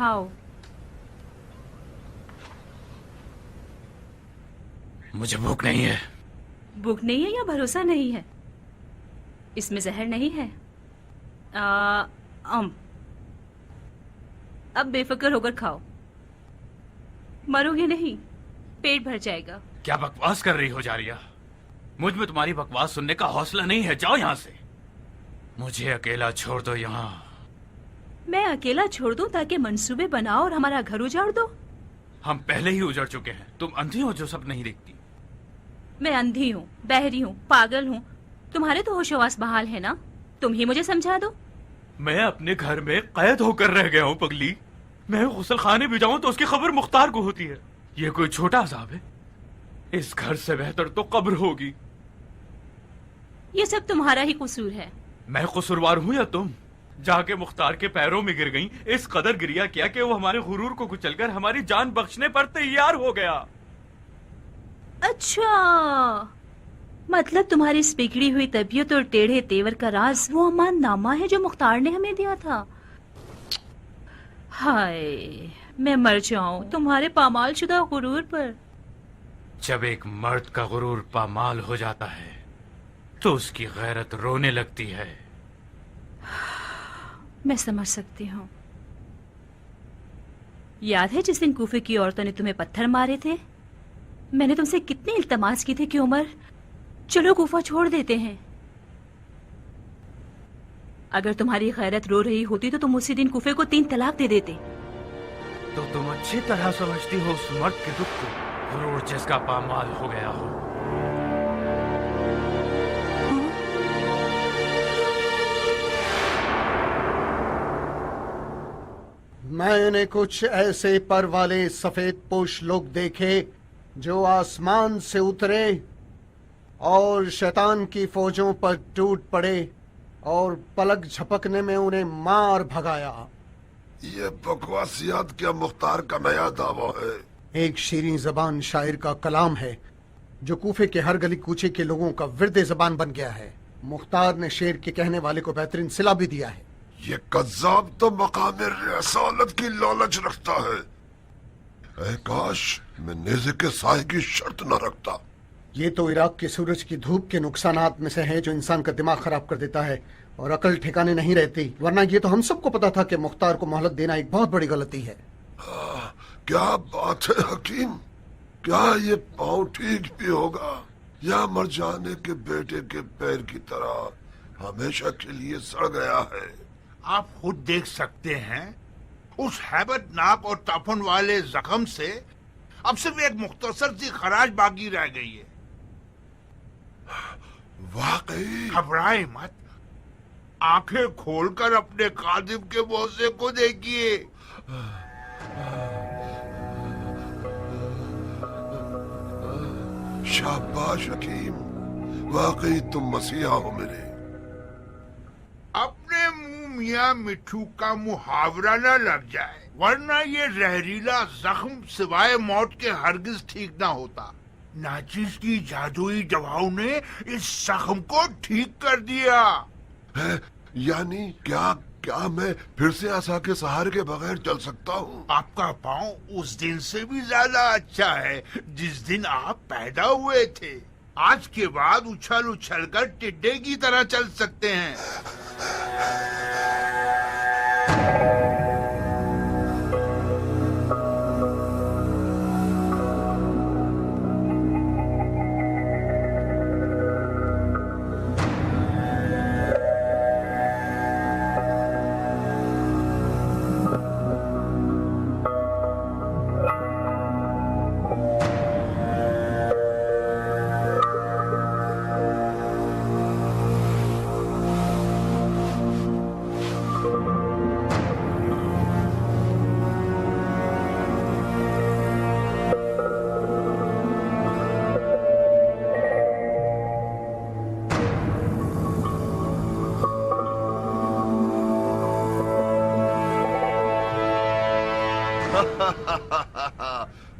खाओ। मुझे भूख नहीं है। भूख नहीं है या भरोसा नहीं है? इसमें जहर नहीं है। अब बेफिक्र होकर खाओ, मरोगे नहीं, पेट भर जाएगा। क्या बकवास कर रही हो जारिया? मुझ में तुम्हारी बकवास सुनने का हौसला नहीं है। जाओ यहाँ से, मुझे अकेला छोड़ दो। यहाँ मैं अकेला छोड़ दूं ताकि मंसूबे बनाओ और हमारा घर उजाड़ दो? हम पहले ही उजड़ चुके हैं। तुम अंधी हो जो सब नहीं दिखती। मैं अंधी हूँ, बहरी हूँ, पागल हूँ। तुम्हारे तो होशोवास बहाल है ना, तुम ही मुझे समझा दो। मैं अपने घर में कैद होकर रह गया हूँ पगली। मैं गुसल खाने भी जाऊँ तो उसकी खबर मुख्तार को होती है। ये कोई छोटा अजाब है? इस घर से बेहतर तो कब्र होगी। ये सब तुम्हारा ही कसूर है। मैं कसूरवार हूँ या तुम? जाके मुख्तार के पैरों में गिर गई, इस कदर गिरिया किया कि वो हमारे गुरूर को कुचलकर हमारी जान बख्शने पर तैयार हो गया। अच्छा, मतलब तुम्हारी इस बिगड़ी हुई तबीयत और टेढ़े तेवर का राज वो अमाननामा है जो मुख्तार ने हमें दिया था। हाय, मैं मर जाऊं तुम्हारे पामाल शुदा गुरूर पर। जब एक मर्द का गुरूर पामाल हो जाता है तो उसकी गैरत रोने लगती है। मैं समझ सकती हूँ। याद है जिस दिन कूफे की औरतों ने तुम्हें पत्थर मारे थे? मैंने तुमसे कितनी इल्तमास की थी कि उमर चलो कूफा छोड़ देते हैं। अगर तुम्हारी गैरत रो रही होती तो तुम उसी दिन कूफे को 3 तलाक दे देते। तो तुम अच्छी तरह समझती हो उस मर्द के दुख को, गुरूर जिसका पामाल हो गया हो। मैंने कुछ ऐसे पर वाले सफेद पोश लोग देखे जो आसमान से उतरे और शैतान की फौजों पर टूट पड़े और पलक झपकने में उन्हें मार भगाया। ये बकवासियात क्या मुख्तार का नया दावा है? एक शीरीं जबान शायर का कलाम है जो कूफे के हर गली कूचे के लोगों का विर्दे जबान बन गया है। मुख्तार ने शेर के कहने वाले को बेहतरीन सिला भी दिया है। ये कज्जाब तो मकाम रसालत की लालच रखता है। ऐ काश मैं नेज़े के साए की शर्त न रखता। ये तो इराक के सूरज की धूप के नुकसानात में से है जो इंसान का दिमाग खराब कर देता है और अकल ठिकाने नहीं रहती। वरना ये तो हम सबको पता था कि मुख्तार को मोहलत देना एक बहुत बड़ी गलती है। क्या बात है हकीम, क्या ये पाँव ठीक भी होगा या मर जाने के बेटे के पैर की तरह हमेशा के लिए सड़ गया है? आप खुद देख सकते हैं, उस हैबतनाक और ताफन वाले जख्म से अब सिर्फ एक मुख्तसर सी खराश बाकी रह गई है। वाकई घबराए मत, आंखें खोलकर अपने कादिम के मुआवजे को देखिए। शाबाश हकीम, वाकई तुम मसीहा हो मेरे। अपने मुंह मियाँ मिठू का मुहावरा न लग जाए, वरना ये जहरीला जख्म सिवाय मौत के हरगिज ठीक ना होता। नाचिस की जादुई दवाओं ने इस जख्म को ठीक कर दिया है, यानी क्या क्या मैं फिर से आसा के सहारे के बगैर चल सकता हूँ? आपका पाँव उस दिन से भी ज्यादा अच्छा है जिस दिन आप पैदा हुए थे। आज के बाद उछल उछल कर टिड्डे की तरह चल सकते हैं।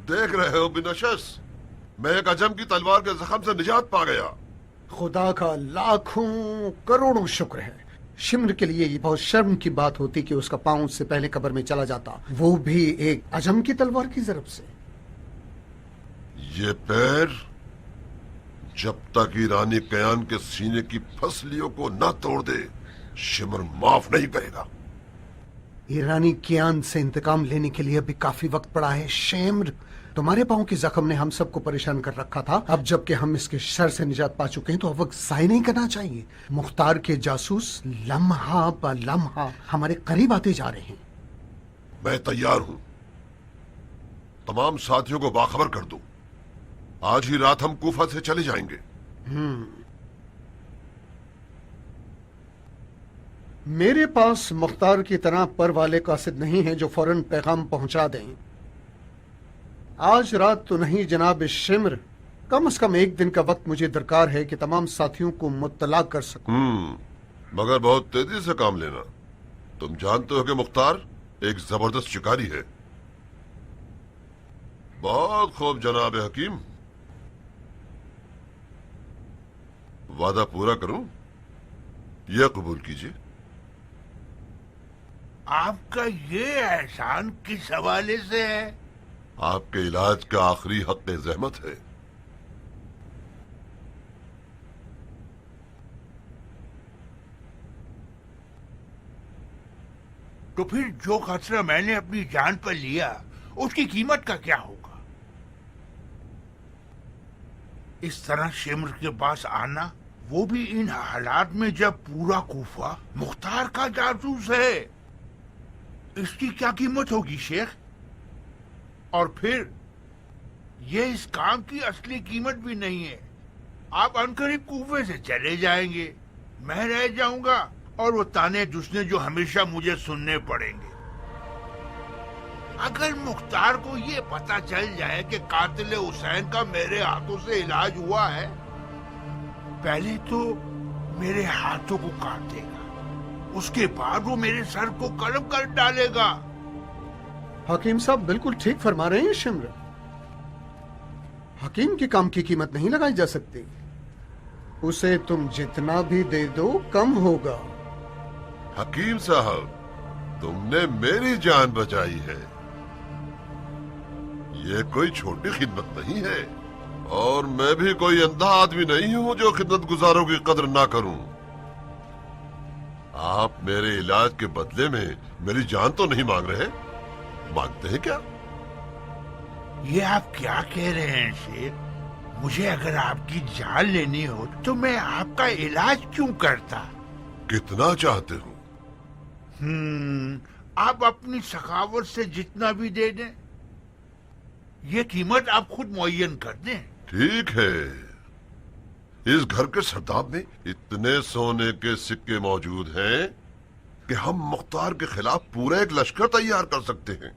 देख रहे हो बिनशस, मैं एक अजम की तलवार के जख्म से निजात पा गया। खुदा का लाखों करोड़ों शुक्र है शिम्र के लिए ये बहुत शर्म की बात होती कि उसका पांव उससे पहले कब्र में चला जाता, वो भी एक अजम की तलवार की ज़रब से। ये पैर जब तक ईरानी कयान के सीने की फसलियों को न तोड़ दे, शिमर माफ नहीं करेगा। ईरानी कियान से इंतकाम लेने के लिए अभी काफी वक्त पड़ा है। शेम्र, तुम्हारे पांव के जख्म ने हम सबको परेशान कर रखा था। अब जबकि हम इसके शर से निजात पा चुके हैं तो अब वक्त ज़ाय नहीं करना चाहिए। मुख्तार के जासूस लम्हा ब लम्हा हमारे करीब आते जा रहे हैं। मैं तैयार हूं। तमाम साथियों को बाखबर कर दो। आज ही रात हम कूफा से चले जाएंगे। मेरे पास मुख्तार की तरह पर वाले कासिद नहीं है जो फौरन पैगाम पहुंचा दें। आज रात तो नहीं जनाब शिम्र, कम से कम एक दिन का वक्त मुझे दरकार है कि तमाम साथियों को मुत्तला कर सकूं। मगर बहुत तेजी से काम लेना। तुम जानते हो कि मुख्तार एक जबरदस्त शिकारी है। बहुत खूब जनाब हकीम, वादा पूरा करूं? यह कबूल कीजिए। आपका ये एहसान किस हवाले से है? आपके इलाज का आखिरी हक ज़हमत है। तो फिर जो खतरा मैंने अपनी जान पर लिया उसकी कीमत का क्या होगा? इस तरह शिम्र के पास आना, वो भी इन हालात में जब पूरा कूफा मुख्तार का जासूस है, इसकी क्या कीमत होगी शेख? और फिर ये इस काम की असली कीमत भी नहीं है। आप अनकरीब कूफे से चले जाएंगे, मैं रह जाऊंगा और वो ताने दुसने जो हमेशा मुझे सुनने पड़ेंगे। अगर मुख्तार को ये पता चल जाए कि कातिल हुसैन का मेरे हाथों से इलाज हुआ है, पहले तो मेरे हाथों को काट देगा, उसके बाद वो मेरे सर को कलम कर डालेगा। हकीम साहब बिल्कुल ठीक फरमा रहे हैं शिम्र। हकीम के काम की कीमत नहीं लगाई जा सकती। उसे तुम जितना भी दे दो कम होगा। हकीम साहब, तुमने मेरी जान बचाई है। ये कोई छोटी खिदमत नहीं है, और मैं भी कोई अंधा आदमी नहीं हूं जो खिदमत गुजारों की कदर ना करूं। आप मेरे इलाज के बदले में मेरी जान तो नहीं मांग रहे? मांगते हैं क्या? ये आप क्या कह रहे हैं शेख? मुझे अगर आपकी जान लेनी हो तो मैं आपका इलाज क्यों करता? कितना चाहते हो? आप अपनी सखावत से जितना भी दे दें, ये कीमत आप खुद मुअय्यन कर दें। ठीक है। इस घर के सरदाब में इतने सोने के सिक्के मौजूद हैं कि हम मुख्तार के खिलाफ पूरा एक लश्कर तैयार कर सकते हैं।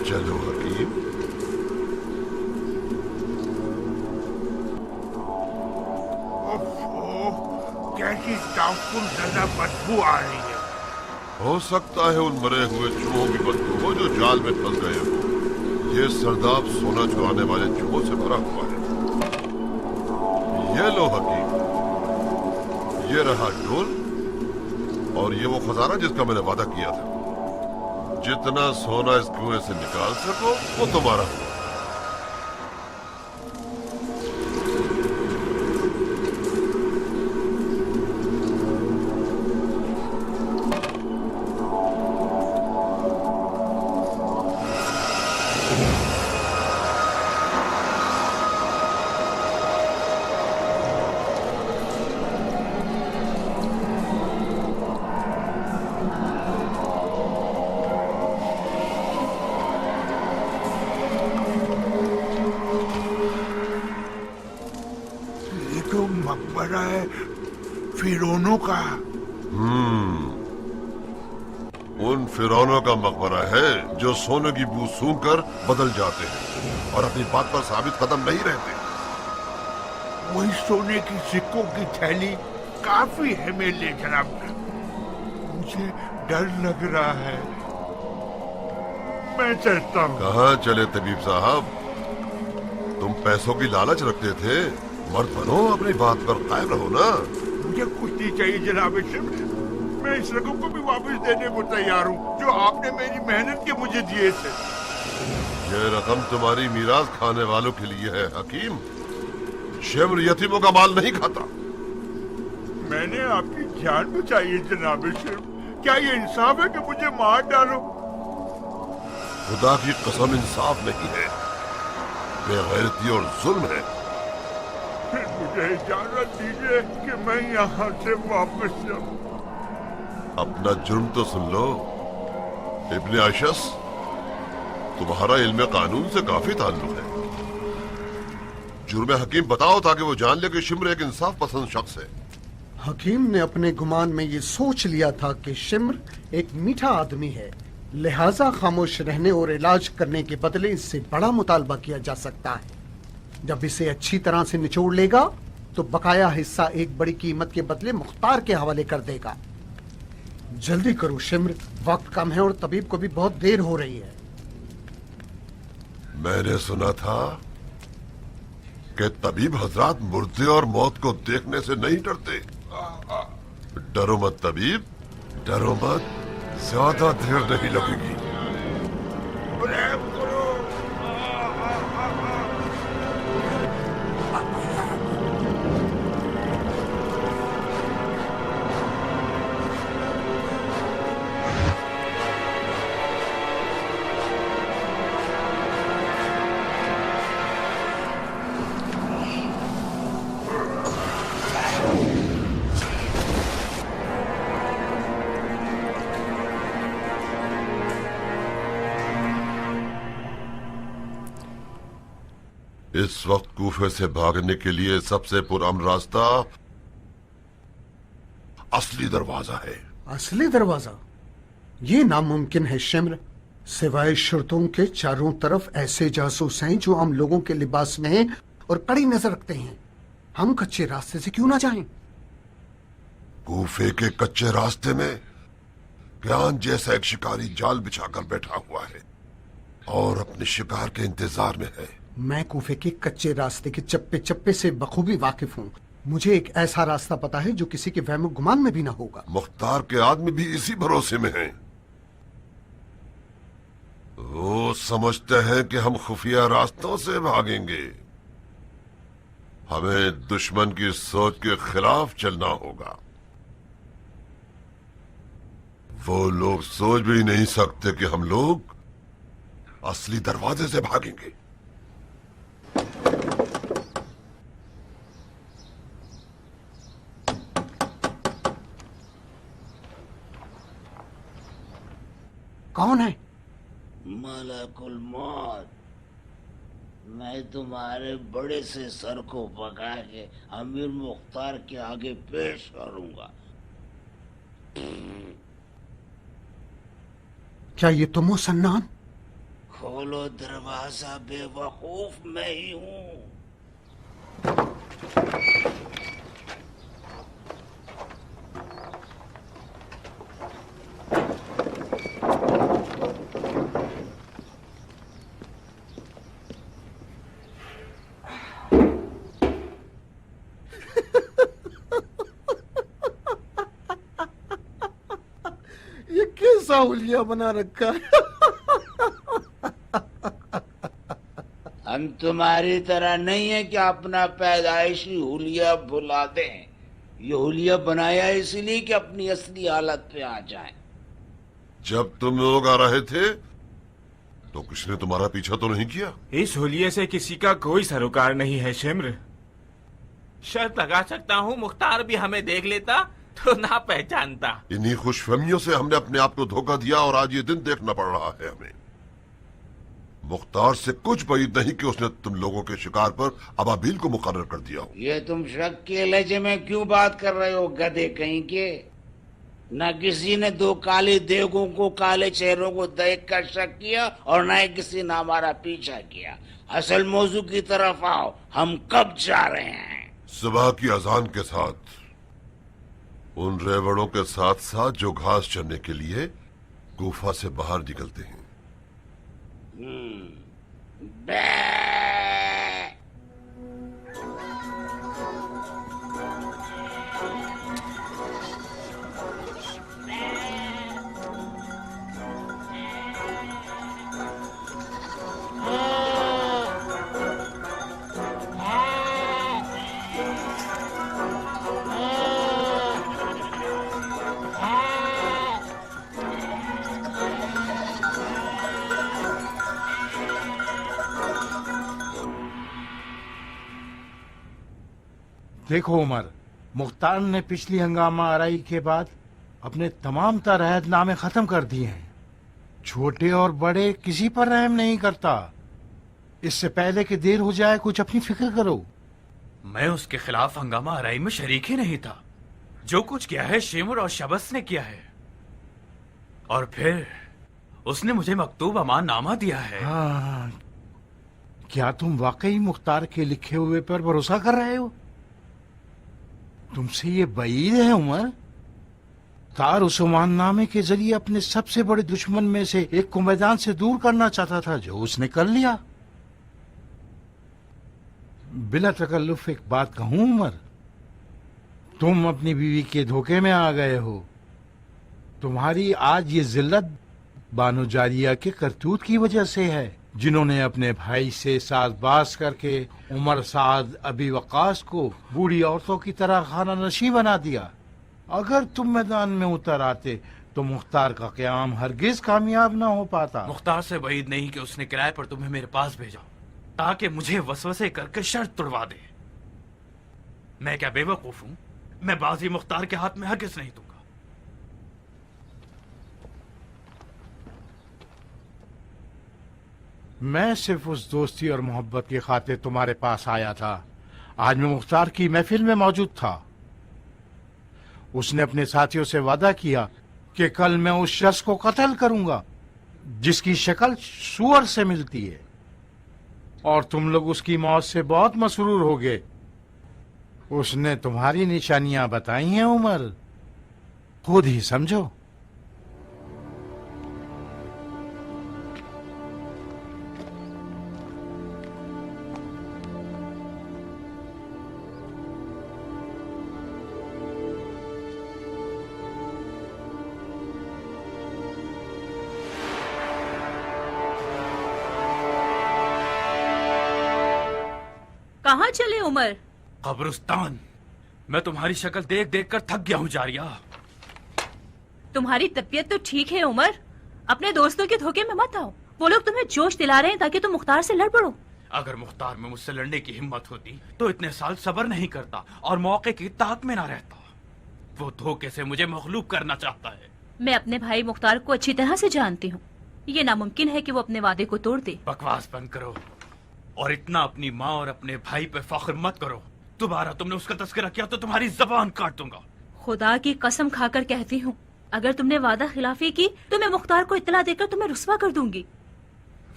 चलो हकीम। कैसी ताउकुल ज़दा बदबू आ रही है। हो सकता है उन मरे हुए चूहों की बदबू हो जो जाल में फंस गए हो। ये सरदाब सोना चुराने वाले चूहों से भरा हुआ है। ये लो हकीम, ये रहा डोल, और ये वो खजाना जिसका मैंने वादा किया था। जितना सोना इस कुएं से निकाल सको वो तुम्हारा हो। मकबरा है फिरौनों का। उन फिरौनों का मकबरा है जो सोने की बू सूंघ कर बदल जाते हैं और अपनी बात पर साबित कदम नहीं रहते। वही सोने की सिक्कों की थैली काफी है मेरे लिए जनाब। मुझे डर लग रहा है, मैं चलता हूँ। कहाँ चले तबीब साहब? तुम पैसों की लालच रखते थे, मर्द बनो, अपनी बात पर कायम रहो ना। मुझे कुछ नहीं चाहिए जनाब शिम्र। मैं इस रकम को भी वापस देने को तैयार हूँ जो आपने मेरी मेहनत के मुझे दिए थे। ये रकम तुम्हारी मीरास खाने वालों के लिए है हकीम। शिम्र यतीमों का माल नहीं खाता। मैंने आपकी जान बचाई है जनाब शिम्र। क्या ये इंसाफ है कि मुझे मार डालो? खुदा की कसम इंसाफ नहीं है, बेगैरती और जुल्म है। फिर मुझे इजाजत दीजिए कि मैं यहाँ से वापस जाऊँ। अपना जुर्म तो सुन लो इब्ने आयशस, तुम्हारा इल्म कानून से काफी ताल्लुक है। जुर्म हकीम बताओ ताकि वो जान ले कि शिम्र एक इंसाफ पसंद शख्स है। हकीम ने अपने गुमान में ये सोच लिया था कि शिम्र एक मीठा आदमी है, लिहाजा खामोश रहने और इलाज करने के बदले इससे बड़ा मुतालबा किया जा सकता है। जब इसे अच्छी तरह से निचोड़ लेगा तो बकाया हिस्सा एक बड़ी कीमत के बदले मुख्तार के हवाले कर देगा। जल्दी करो शिम्र, वक्त कम है और तबीब को भी बहुत देर हो रही है। मैंने सुना था कि तबीब हजरात मुर्दे और मौत को देखने से नहीं डरते। डरो मत तबीब, डरो मत, ज्यादा देर नहीं लगेगी। प्रेम करो। इस वक्त कूफे से भागने के लिए सबसे पुरअमन रास्ता असली दरवाजा है। असली दरवाजा? ये नामुमकिन है शिम्र। सिवाय शर्तों के चारों तरफ ऐसे जासूस हैं जो हम लोगों के लिबास में हैं और कड़ी नजर रखते हैं। हम कच्चे रास्ते से क्यों ना जाएं? कूफे के कच्चे रास्ते में ज्ञान जैसा एक शिकारी जाल बिछाकर बैठा हुआ है और अपने शिकार के इंतजार में है। मैं कूफे के कच्चे रास्ते के चप्पे चप्पे से बखूबी वाकिफ हूँ। मुझे एक ऐसा रास्ता पता है जो किसी के वहम गुमान में भी ना होगा। मुख्तार के आदमी भी इसी भरोसे में हैं। वो समझते हैं कि हम खुफिया रास्तों से भागेंगे। हमें दुश्मन की सोच के खिलाफ चलना होगा। वो लोग सोच भी नहीं सकते कि हम लोग असली दरवाजे से भागेंगे। कौन है? मलकुल मौत। मैं तुम्हारे बड़े से सर को पका के अमीर मुख्तार के आगे पेश करूंगा। क्या ये तुम हो सन्नान? खोलो दरवाजा, बेवकूफ मैं ही हूँ। ये कैसा हुलिया बना रखा है? हम तुम्हारी तरह नहीं है कि अपना पैदाइशी हुलिया भुला दें। ये हुलिया बनाया इसलिए कि अपनी असली हालत पे आ जाएं। जब तुम लोग आ रहे थे तो किसी ने तुम्हारा पीछा तो नहीं किया? इस होलिये से किसी का कोई सरोकार नहीं है शिम्र। शर्त लगा सकता हूँ मुख्तार भी हमें देख लेता तो ना पहचानता। इन्हीं खुशफहमियों से हमने अपने आप को धोखा दिया और आज ये दिन देखना पड़ रहा है हमें। मुख्तार से कुछ बैद नहीं कि उसने तुम लोगों के शिकार पर अबाबिल को मुकर्रर कर दिया हो। ये तुम शक के लहजे में क्यों बात कर रहे हो गधे कहीं के? न किसी ने दो काले देवों को, काले चेहरों को देख कर शक किया और न ही किसी ने हमारा पीछा किया। असल मौजू की तरफ आओ, हम कब जा रहे हैं? सुबह की अजान के साथ उन रेवड़ों के साथ साथ जो घास चरने के लिए गुफा से बाहर निकलते हैं। बे! देखो उमर, मुख्तार ने पिछली हंगामा आराई के बाद अपने तमाम तर अहदनामे खत्म कर दिए हैं। छोटे और बड़े किसी पर रहम नहीं करता। इससे पहले कि देर हो जाए कुछ अपनी फिक्र करो। मैं उसके खिलाफ हंगामा आराई में शरीक ही नहीं था। जो कुछ किया है शिमर और शबस ने किया है, और फिर उसने मुझे मकतूब अमान नामा दिया है। हाँ, क्या तुम वाकई मुख्तार के लिखे हुए पर भरोसा कर रहे हो? तुमसे ये बईद है उमर। तार उस अमाननामे के जरिए अपने सबसे बड़े दुश्मन में से एक को मैदान से दूर करना चाहता था, जो उसने कर लिया। बिला तकल्लुफ एक बात कहूं उमर, तुम अपनी बीवी के धोखे में आ गए हो। तुम्हारी आज ये जिल्लत बानो जारिया के करतूत की वजह से है, जिन्होंने अपने भाई से साज़बाज़ करके उमर साद अबी वकास को बूढ़ी औरतों की तरह खाना नशी बना दिया। अगर तुम मैदान में उतर आते तो मुख्तार का क़याम हरगिज कामयाब ना हो पाता। मुख्तार से बईद नहीं कि उसने किराए पर तुम्हें मेरे पास भेजा ताकि मुझे वसवसे करके शर्त तुड़वा दे। मैं क्या बेवकूफ हूं? मैं बाजी मुख्तार के हाथ में हरगिज नहीं दूंगा। मैं सिर्फ उस दोस्ती और मोहब्बत की खातिर तुम्हारे पास आया था। आज मैं मुख्तार की महफिल में मौजूद था। उसने अपने साथियों से वादा किया कि कल मैं उस शख्स को कत्ल करूंगा जिसकी शक्ल सूअर से मिलती है, और तुम लोग उसकी मौत से बहुत मसरूर हो गए। उसने तुम्हारी निशानियां बताई हैं उमर, खुद ही समझो। कहाँ चले उमर? कब्रिस्तान। मैं तुम्हारी शक्ल देख देख कर थक गया हूँ जारिया। तुम्हारी तबीयत तो ठीक है उमर, अपने दोस्तों के धोखे में मत आओ। वो लोग तुम्हें जोश दिला रहे हैं ताकि तुम मुख्तार से लड़ पड़ो। अगर मुख्तार में मुझसे लड़ने की हिम्मत होती तो इतने साल सब्र नहीं करता और मौके की ताक में ना रहता। वो धोखे से मुझे मखलूब करना चाहता है। मैं अपने भाई मुख्तार को अच्छी तरह से जानती हूँ। ये नामुमकिन है कि वो अपने वादे को तोड़ दे। बकवास बंद करो और इतना अपनी माँ और अपने भाई पे फख्र मत करो। दोबारा तुमने उसका तस्करा किया तो तुम्हारी जबान काट दूंगा। खुदा की कसम खाकर कहती हूँ, अगर तुमने वादा खिलाफी की तो मैं मुख्तार को इत्तला देकर तुम्हें रुस्वा कर दूंगी।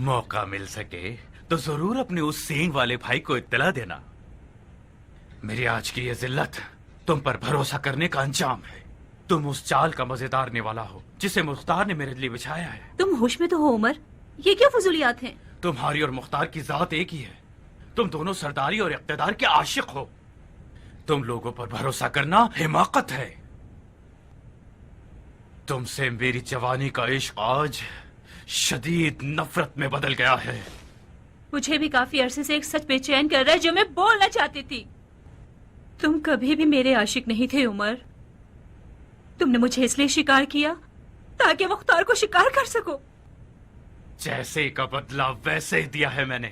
मौका मिल सके तो जरूर अपने उस सींग वाले भाई को इत्तला देना। मेरी आज की ये जिल्लत तुम पर भरोसा करने का अंजाम है। तुम उस चाल का मजेदार निवाला हो जिसे मुख्तार ने मेरे लिए बिछाया है। तुम होश में तो हो उमर, ये क्या फजूलियात हैं? तुम्हारी और मुख्तार की जात एक ही है। तुम दोनों सरदारी और इख्तिदार के आशिक हो। तुम लोगों पर भरोसा करना हिमाकत है। तुमसे मेरी जवानी का इश्क आज शदीद नफरत में बदल गया है। मुझे भी काफी अरसे से एक सच बेचैन कर रहा है जो मैं बोलना चाहती थी। तुम कभी भी मेरे आशिक नहीं थे उमर। तुमने मुझे इसलिए शिकार किया ताकि मुख्तार को शिकार कर सको। जैसे का बदला वैसे ही दिया है मैंने।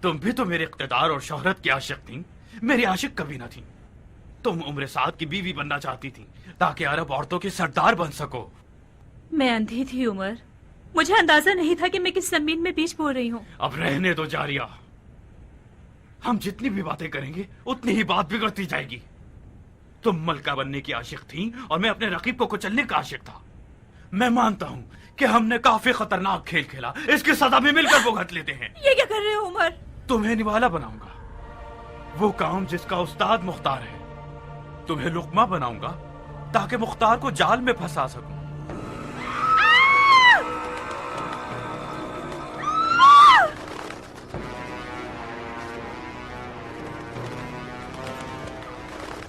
तुम भी तो मेरे इख्तिदार और शोहरत की आशिक थी। मेरी आशिक कभी ना थी। तुम उम्र साद की बीवी बनना चाहती थी ताकि अरब औरतों की सरदार बन सको। मैं अंधी थी उमर, मुझे अंदाजा नहीं था कि मैं किस जमीन में बीज बो रही हूँ। अब रहने दो जारिया। हम जितनी भी बातें करेंगे उतनी ही बात बिगड़ती जाएगी। तुम मलका बनने की आशिक थी और मैं अपने रकीब को कुचलने का आशिक था। मैं मानता हूँ कि हमने काफी खतरनाक खेल खेला। इसकी सजा भी मिलकर भुगत लेते हैं। ये क्या कर रहे हो उमर? तुम्हें निवाला बनाऊंगा, वो काम जिसका उस्ताद मुख्तार है। तुम्हें लुकमा बनाऊंगा ताकि मुख्तार को जाल में फंसा सकूं।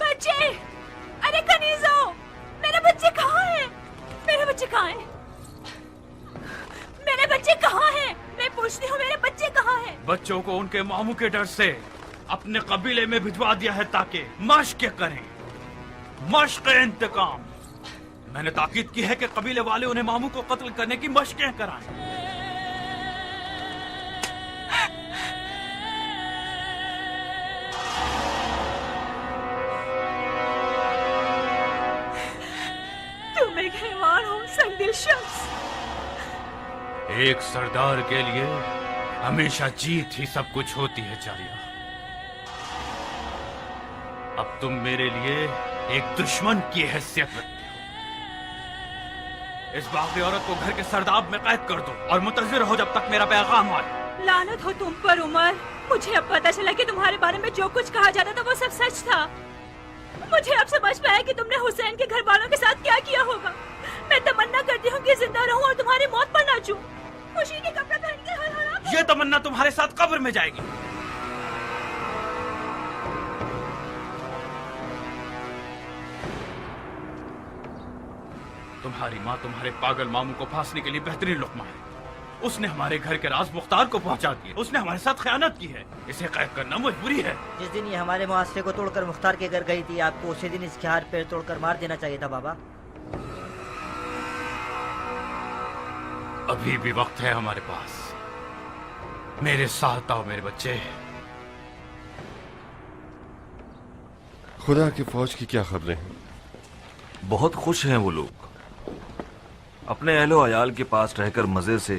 बच्चे, अरे कनीज़ो, मेरे बच्चे कहाँ हैं? मेरे बच्चे कहाँ हैं? मेरे बच्चे कहाँ हैं? मैं पूछती हूँ, मेरे बच्चे कहाँ हैं? बच्चों को उनके मामू के डर से अपने कबीले में भिजवा दिया है ताकि मश्क करें, मश्क इंतकाम। मैंने ताकीद की है कि कबीले वाले उन्हें मामू को कत्ल करने की मश्कें कराएं। एक सरदार के लिए हमेशा जीत ही सब कुछ होती है जारिया। अब तुम मेरे लिए एक दुश्मन की हैसियत रखते हो। इस बागी औरत को घर के सरदाब में कैद कर दो और मुंतजिर रहो जब तक मेरा पैगाम आए। लानत हो तुम पर उमर। मुझे अब पता चला कि तुम्हारे बारे में जो कुछ कहा जाता था वो सब सच था। मुझे अब समझ में आया कि तुमने हुसैन के घर वालों के साथ क्या किया होगा। मैं तमन्ना करती हूँ कि जिंदा रहूं और तुम्हारी मौत पर नाचूं, खुशी के कपड़े पहन के हर हर। ये तमन्ना तुम्हारे साथ कब्र में जाएगी। तुम्हारी माँ तुम्हारे पागल मामू को फांसने के लिए बेहतरीन लुक्मा है। उसने हमारे घर के राज मुख्तार को पहुंचा दिया। उसने हमारे साथ खयानत की है। इसे कैद करना मजबूरी है। जिस दिन ये हमारे मुआसरे को तोड़कर मुख्तार के घर गई थी, आपको उसी दिन इसके हाथ पैर तोड़कर मार देना चाहिए था बाबा। अभी भी वक्त है हमारे पास। मेरे साथ आओ मेरे बच्चे। खुदा की फौज की क्या खबरें हैं? बहुत खुश हैं वो लोग। अपने अहलो अयाल के पास रहकर मजे से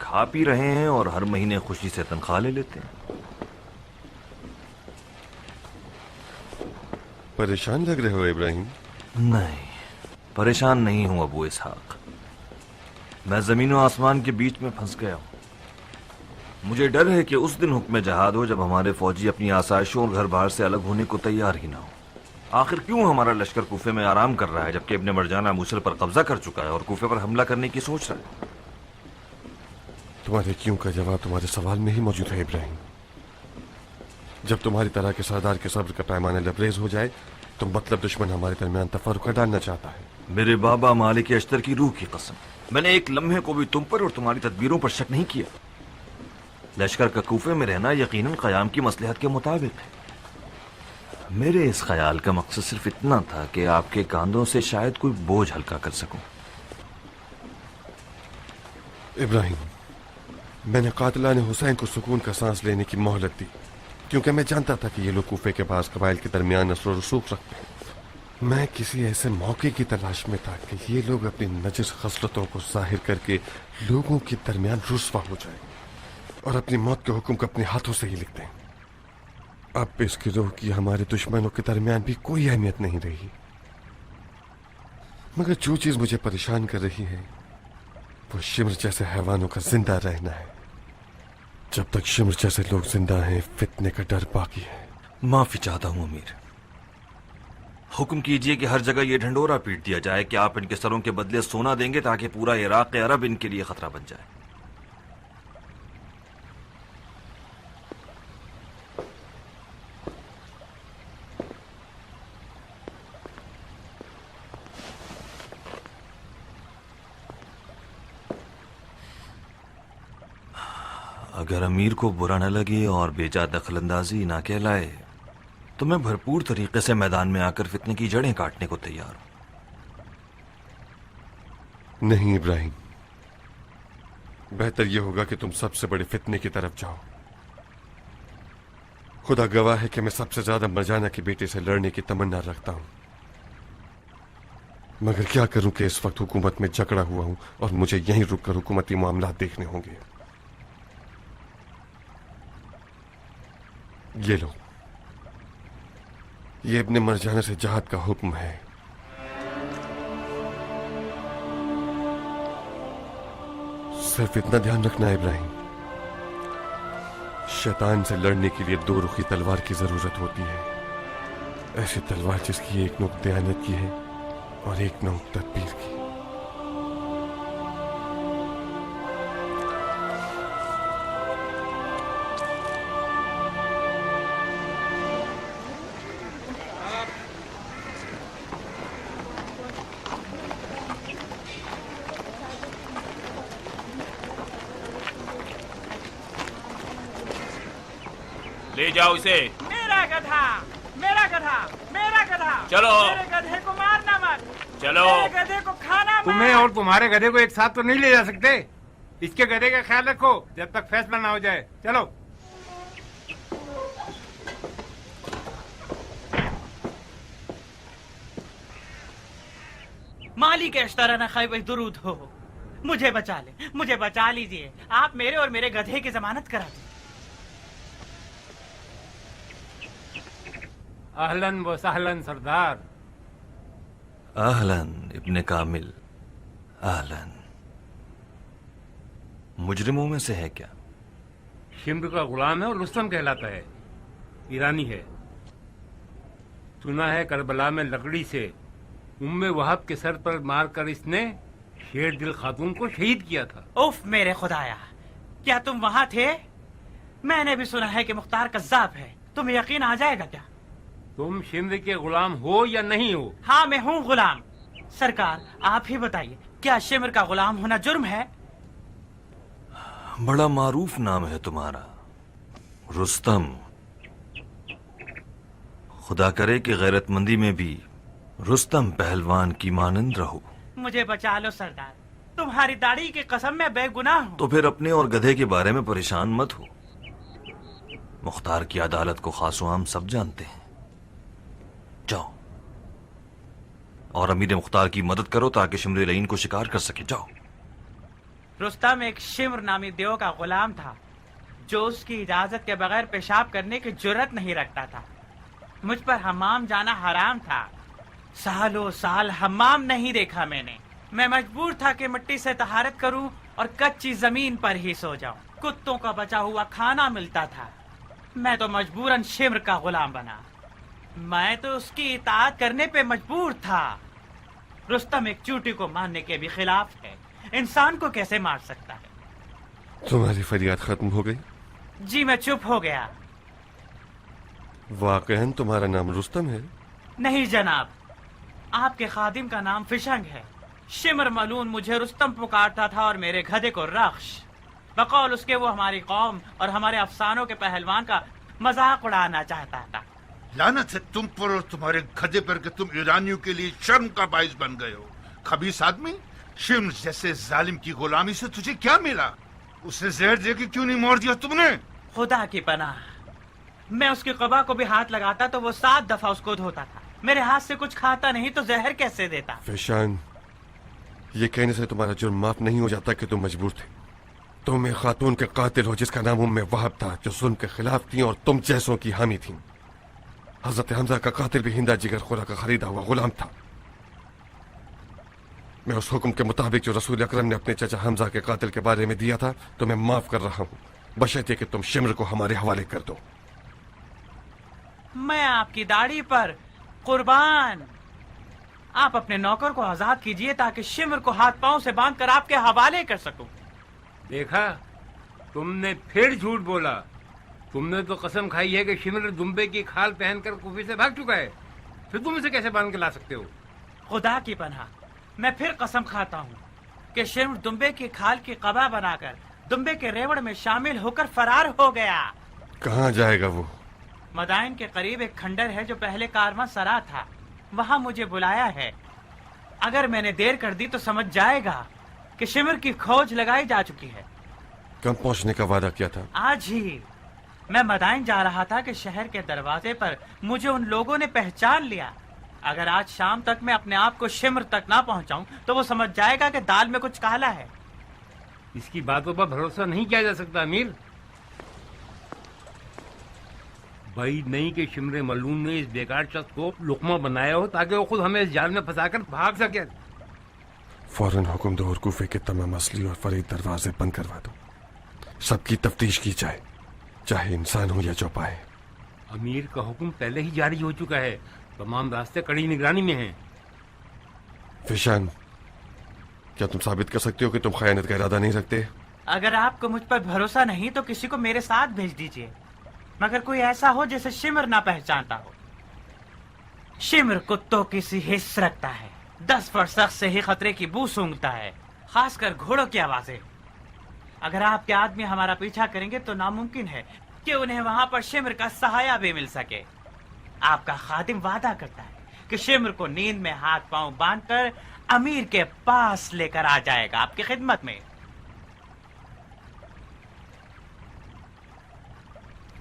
खा पी रहे हैं और हर महीने खुशी से तनख्वाह ले लेते हैं। परेशान लग रहे हो इब्राहिम? नहीं, परेशान नहीं हूं अबू इसहाक। मैं जमीन और आसमान के बीच में फंस गया हूं। मुझे डर है कि उस दिन हुक्म जहाद हो जब हमारे फौजी अपनी आसाइशों और घर बार से अलग होने को तैयार ही ना हो। आखिर क्यों हमारा लश्कर कूफे में आराम कर रहा है जबकि इब्ने मरजाना मूसल पर कब्जा कर चुका है और कूफे पर हमला करने की सोच रहा है? तुम्हारे क्यों का जवाब तुम्हारे सवाल में ही मौजूद है इब्राहिम। जब तुम्हारी तरह के सरदार के सब्र का पैमाना लबरेज हो जाए तो मतलब दुश्मन हमारे दरमियान तफर्रुका डालना चाहता है। मेरे बाबा मालिक अश्तर की रूह की कसम, मैंने एक लम्हे को भी तुम पर और तुम्हारी तदबीरों पर शक नहीं किया। लश्कर का कूफे में रहना यकीनन क़याम की मसलहत के मुताबिक है। मेरे इस ख्याल का मकसद सिर्फ इतना था कि आपके कांधों से शायद कोई बोझ हल्का कर सकूं। इब्राहिम, मैंने कातिलाने हुसैन को सुकून का सांस लेने की मोहलत दी क्योंकि मैं जानता था कि ये लोग कूफे के पास कबाइल के दरमियान नस्ल और रसूख रखते हैं। मैं किसी ऐसे मौके की तलाश में था कि ये लोग अपनी नजिस खसलतों को जाहिर करके लोगों के दरमियान रुस्वा हो जाए और अपनी मौत के हुक्म को अपने हाथों से ही लिख दें। अब इस गिरोह की हमारे दुश्मनों के दरमियान भी कोई अहमियत नहीं रही। मगर जो चीज मुझे परेशान कर रही है वो शिमर जैसे हैवानों का जिंदा रहना है। जब तक शिमर जैसे लोग जिंदा हैं फितने का डर बाकी है। माफी चाहता हूं अमीर। हुक्म कीजिए कि हर जगह ये ढंडोरा पीट दिया जाए कि आप इनके सरों के बदले सोना देंगे ताकि पूरा इराक अरब इनके लिए खतरा बन जाए। अगर अमीर को बुरा न लगे और बेजा दखलंदाजी ना कहलाए तो मैं भरपूर तरीके से मैदान में आकर फितने की जड़ें काटने को तैयार हूं। नहीं इब्राहिम, बेहतर यह होगा कि तुम सबसे बड़े फितने की तरफ जाओ। खुदा गवाह है कि मैं सबसे ज्यादा मरजाना के बेटे से लड़ने की तमन्ना रखता हूं। मगर क्या करूं कि इस वक्त हुकूमत में जकड़ा हुआ हूं और मुझे यहीं रुककर हुकूमती मामला देखने होंगे। ये लो, ये इब्ने मरजाना से जहाद का हुक्म है। सिर्फ इतना ध्यान रखना है इब्राहिम, शैतान से लड़ने के लिए दो रुखी तलवार की जरूरत होती है। ऐसी तलवार जिसकी एक नोक दयानत की है और एक नोक तदबीर की। ले जाओ इसे। मेरा गधा, मेरा गधा, मेरा गधा। चलो। मेरे गधे को मारना मत। चलो। मेरे गधे को खाना मत। तुम्हें और तुम्हारे गधे को एक साथ तो नहीं ले जा सकते। इसके गधे का ख्याल रखो जब तक फैसला ना हो जाए। चलो। मालिक अश्तराना खैब दुरूद हो। मुझे बचा ले, मुझे बचा लीजिए। आप मेरे और मेरे गधे की जमानत करा दीजिए। अहलन व सहलन सरदार। आहलन इब्ने कामिल, आहलन। मुजरिमों में से है क्या? शिम्र का गुलाम है और रुस्तम कहलाता है, ईरानी है। सुना है करबला में लकड़ी से उम्मे वहाब के सर पर मारकर इसने शेर दिल खातून को शहीद किया था। उफ मेरे खुदाया, क्या तुम वहां थे? मैंने भी सुना है कि मुख्तार कज्जाब है। तुम्हें यकीन आ जाएगा क्या? तुम शिम्र के गुलाम हो या नहीं हो? हाँ मैं हूँ गुलाम। सरकार आप ही बताइए, क्या शिम्र का गुलाम होना जुर्म है? बड़ा मारूफ नाम है तुम्हारा, रुस्तम। खुदा करे कि गैरतमंदी में भी रुस्तम पहलवान की मानंद रहो। मुझे बचा लो सरदार, तुम्हारी दाढ़ी की कसम मैं बेगुनाह हूँ। तो फिर अपने और गधे के बारे में परेशान मत हो। मुख्तार की अदालत को खासो आम सब जानते हैं। जाओ और अमीर मुख्तार की मदद करो ताकि शिमर लईन को शिकार कर सके। जाओ। रुस्तम एक शिम्र नामी देव का गुलाम था जो उसकी इजाजत के बगैर पेशाब करने की जुर्रत नहीं रखता था। मुझ पर हमाम जाना हराम था। सालों साल हमाम नहीं देखा मैंने। मैं मजबूर था कि मिट्टी से तहारत करूं और कच्ची जमीन पर ही सो जाऊं। कुत्तों का बचा हुआ खाना मिलता था। मैं तो मजबूरन शिम्र का गुलाम बना। मैं तो उसकी इताअत करने पे मजबूर था। रुस्तम एक चूटी को मारने के भी खिलाफ है। इंसान को कैसे मार सकता है? तुम्हारी फरियाद खत्म हो गई? जी मैं चुप हो गया। वाकईन तुम्हारा नाम रुस्तम है? नहीं जनाब, आपके खादिम का नाम फिशंग है। शिमर मलून मुझे रुस्तम पुकारता था और मेरे गधे को रख्श। बकौल उसके वो हमारी कौम और हमारे अफसानों के पहलवान का मजाक उड़ाना चाहता था। लानत है तुम पर और तुम्हारे गधे पर कि तुम ईरानियों के लिए शर्म का बाइस बन गए हो। खबीस आदमी, शिम्र जैसे जालिम की गुलामी से तुझे क्या मिला? उसे जहर दे के क्यों नहीं मार दिया तुमने? खुदा की पनाह, मैं उसके कबा को भी हाथ लगाता तो वो 7 दफा उसको धोता था। मेरे हाथ से कुछ खाता नहीं तो जहर कैसे देता? फिशान, ये कहने से तुम्हारा जुर्म माफ नहीं हो जाता कि तुम मजबूर थे। तुम एक खातून के कातिल हो जिसका नाम उम्मे वहाब था, जो जुल्म के खिलाफ थी और तुम जैसों की हामी थी। हजरत हमजा का कातिल भी हिंदा जिगर खुरा का खरीदा हुआ गुलाम था। मैं उस हुक्म के मुताबिक जो रसूल अकरम ने अपने चाचा हमजा के कातिल के बारे में दिया था तो मैं माफ कर रहा हूँ, बशर्ते कि तुम शिम्र को हमारे हवाले कर दो। मैं आपकी दाढ़ी पर कुर्बान। आप अपने नौकर को आजाद कीजिए ताकि शिम्र को हाथ पांव से बांधकर आपके हवाले कर सकूं। देखा, तुमने फिर झूठ बोला। तुमने तो कसम खाई है कि शिम्र दुम्बे की खाल पहनकर कुफे से भाग चुका है। फिर तुम इसे कैसे बांध के ला सकते हो? खुदा की पनाह, मैं फिर कसम खाता हूँ कि शिम्र दुम्बे की खाल की कबा बनाकर दुम्बे के रेवड़ में शामिल होकर फरार हो गया। कहाँ जाएगा वो? मदाइन के करीब एक खंडर है जो पहले कारवां सरा था। वहाँ मुझे बुलाया है। अगर मैंने देर कर दी तो समझ जाएगा कि शिम्र की खोज लगाई जा चुकी है। कब पहुँचने का वादा किया था? आज ही। मैं मदाइन जा रहा था कि शहर के दरवाजे पर मुझे उन लोगों ने पहचान लिया। अगर आज शाम तक मैं अपने आप को शिम्र तक ना पहुंचाऊं तो वो समझ जाएगा कि दाल में कुछ काला है। इसकी बातों पर भरोसा नहीं किया जा सकता अमीर। भाई नहीं कि शिम्र मलून ने इस बेकार शख्स को लुकमा बनाया हो ताकि वो खुद हमें इस जाल में फंसाकर भाग सके। फौरन हुक्म दो और कूफे के तमाम असली और फरीद दरवाजे बंद करवा दो। सबकी तफ्तीश की जाए, चाहे इंसान हो या चौपाए। अमीर का हुक्म पहले ही जारी हो चुका है। तमाम रास्ते कड़ी निगरानी में हैं। फिशान, क्या तुम साबित कर सकते हो कि तुम खयानत का इरादा नहीं रखते? अगर आपको मुझ पर भरोसा नहीं तो किसी को मेरे साथ भेज दीजिए, मगर कोई ऐसा हो जिसे शिम्र ना पहचानता हो। शिम्र कुत्तों की सी हिस्स रखता है। 10 फुट से ही खतरे की बू सूंघता है, खासकर घोड़ों की आवाजें। अगर आपके आदमी हमारा पीछा करेंगे तो नामुमकिन है कि उन्हें वहां पर शिम्र का सहाया भी मिल सके। आपका खादिम वादा करता है कि शिम्र को नींद में हाथ पांव बांधकर अमीर के पास लेकर आ जाएगा, आपकी खिदमत में।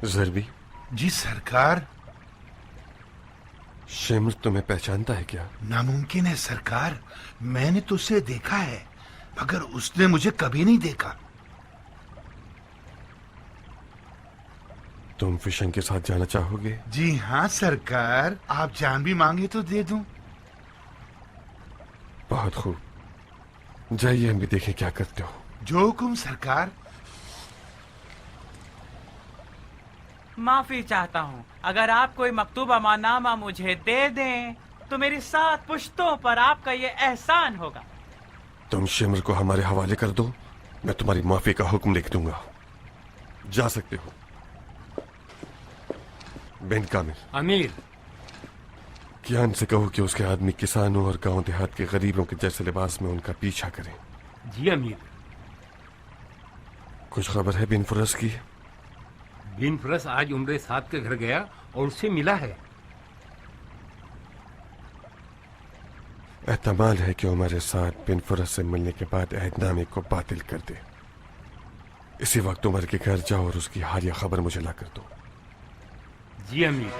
ज़रबी। जी सरकार। शिम्र तुम्हें पहचानता है क्या? नामुमकिन है सरकार, मैंने तो उसे देखा है। मगर उसने मुझे कभी नहीं देखा। तुम फिशिंग के साथ जाना चाहोगे? जी हाँ सरकार, आप जान भी मांगे तो दे दूं। बहुत खूब, जाइए हम भी देखें क्या करते हो। जो हुकुम सरकार। माफी चाहता हूँ, अगर आप कोई मकतूब अमानामा मुझे दे दें तो मेरी 7 पुश्तों पर आपका ये एहसान होगा। तुम शिमर को हमारे हवाले कर दो, मैं तुम्हारी माफी का हुक्म लिख दूंगा। जा सकते हो। बिन कामिल, अमीर, कियान से कहो कि उसके आदमी किसानों और गांव देहात के गरीबों के जैसे लिबास में उनका पीछा करें। जी अमीर। कुछ खबर है बिन फुरस की? बिन फरस आज उम्र साद के घर गया और उससे मिला है। एहतमाल है कि उमर साद बिन फुरस से मिलने के बाद अहदनामे को बातिल कर दे। इसी वक्त उमर के घर जाओ और उसकी हालिया खबर मुझे ला कर दो। जी अमीर।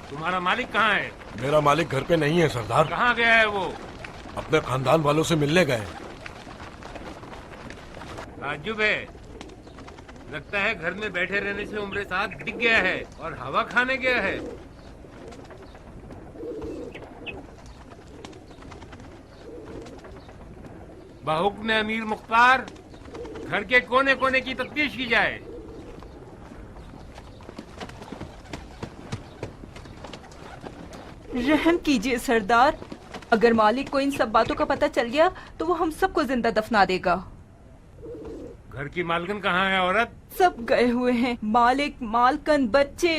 तुम्हारा मालिक कहाँ है? मेरा मालिक घर पे नहीं है सरदार। कहाँ गया है वो? अपने खानदान वालों से मिलने गए। ताज्जुब है, लगता है घर में बैठे रहने से उम्र साथ दिख गया है और हवा खाने गया है। बाहुक्म अमीर मुख्तार, घर के कोने कोने की तफ्तीश की जाए। रहम कीजिए सरदार, अगर मालिक को इन सब बातों का पता चल गया तो वो हम सबको जिंदा दफना देगा। घर की मालकन कहाँ है औरत? सब गए हुए हैं, मालिक, मालकन, बच्चे।